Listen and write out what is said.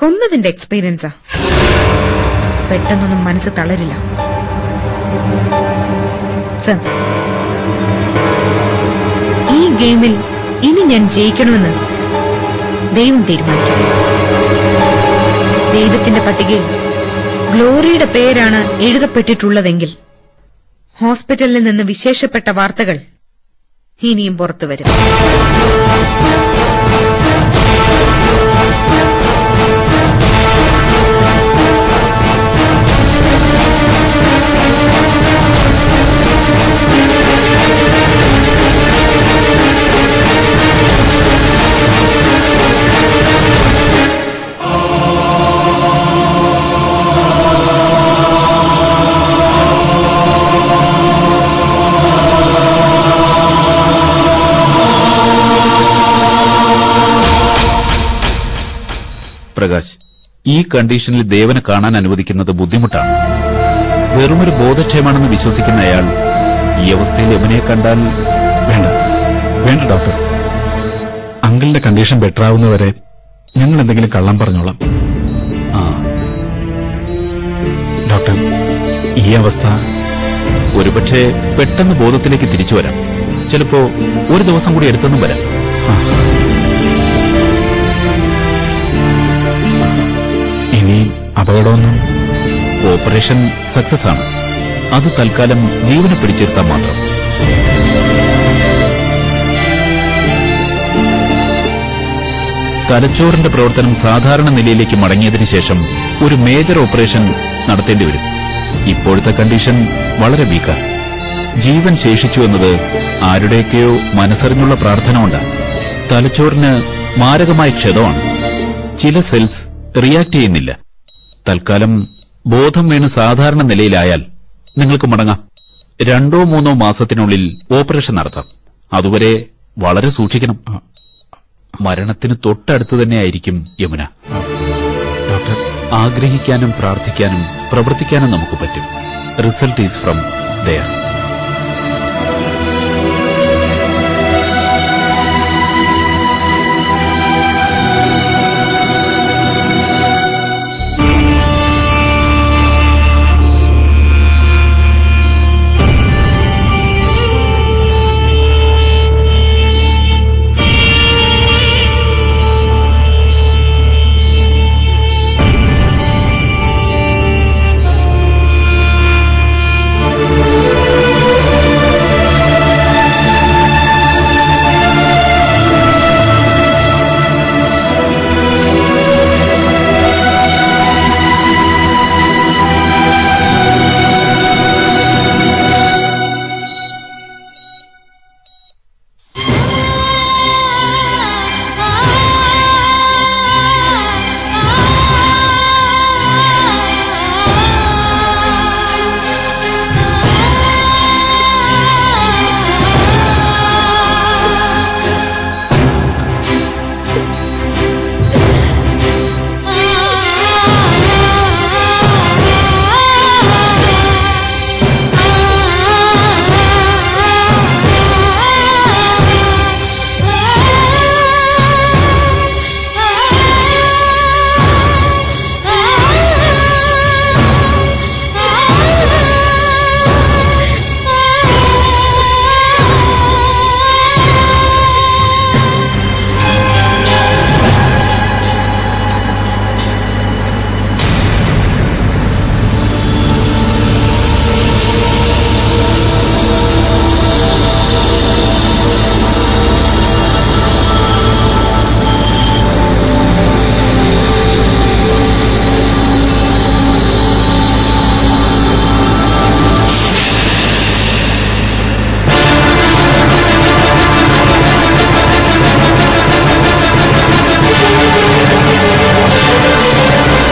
കൊന്നതിന്റെ എക്സ്പീരിയൻസാ. പെട്ടെന്നൊന്നും മനസ്സ് തളരില്ല. സർ, ഈ ഗെയിമിൽ ഇനി ഞാൻ ജയിക്കണമെന്ന് ദൈവം തീരുമാനിക്കും. ദൈവത്തിന്റെ പട്ടികയിൽ ഗ്ലോറിയുടെ പേരാണ് എഴുതപ്പെട്ടിട്ടുള്ളതെങ്കിൽ ഹോസ്പിറ്റലിൽ നിന്ന് വിശേഷപ്പെട്ട വാർത്തകൾ ഇനിയും പുറത്തുവരും. പ്രകാശ്, ഈ കണ്ടീഷനിൽ ദേവനെ കാണാൻ അനുവദിക്കുന്നത് ബുദ്ധിമുട്ടാണ്. വെറുമൊരു ബോധക്ഷയമാണെന്ന് വിശ്വസിക്കുന്ന അയാൾ ഈ അവസ്ഥയിൽ യമുനയെ കണ്ടാൽ... വേണ്ട ഡോക്ടർ, അങ്കിളിന്റെ കണ്ടീഷൻ ബെറ്റർ ആവുന്നവരെ ഞങ്ങൾ എന്തെങ്കിലും കള്ളം പറഞ്ഞോളാം. ഡോക്ടർ, ഈ അവസ്ഥ ഒരുപക്ഷെ പെട്ടെന്ന് ബോധത്തിലേക്ക് തിരിച്ചു വരാം. ചിലപ്പോ ഒരു ദിവസം കൂടി എടുത്തെന്നും വരാം. ഇനി അപകടമൊന്നും? ഓപ്പറേഷൻ സക്സസ് ആണ്. അത് തൽക്കാലം ജീവനെ പിടിച്ചിരുത്താൻ മാത്രം. തലച്ചോറിന്റെ പ്രവർത്തനം സാധാരണ നിലയിലേക്ക് മടങ്ങിയതിനു ശേഷം ഒരു മേജർ ഓപ്പറേഷൻ നടത്തേണ്ടി വരും. ഇപ്പോഴത്തെ കണ്ടീഷൻ വളരെ വീക്കാണ്. ജീവൻ ശേഷിച്ചു എന്നത് ആരുടെയൊക്കെയോ മനസ്സറിഞ്ഞുള്ള പ്രാർത്ഥന കൊണ്ടാണ്. തലച്ചോറിന് മാരകമായ ക്ഷതമാണ്. ചില സെൽസ് റിയാക്ട് ചെയ്യുന്നില്ല. തൽക്കാലം ബോധം വീണ് സാധാരണ നിലയിലായാൽ നിങ്ങൾക്ക് മടങ്ങാം. 2-3 മാസത്തിനുള്ളിൽ ഓപ്പറേഷൻ നടത്താം. അതുവരെ വളരെ സൂക്ഷിക്കണം. മരണത്തിന് തൊട്ടടുത്ത് തന്നെയായിരിക്കും യമുന. ഡോക്ടർ, ആഗ്രഹിക്കാനും പ്രാർത്ഥിക്കാനും പ്രവർത്തിക്കാനും നമുക്ക് പറ്റും. Result is from there.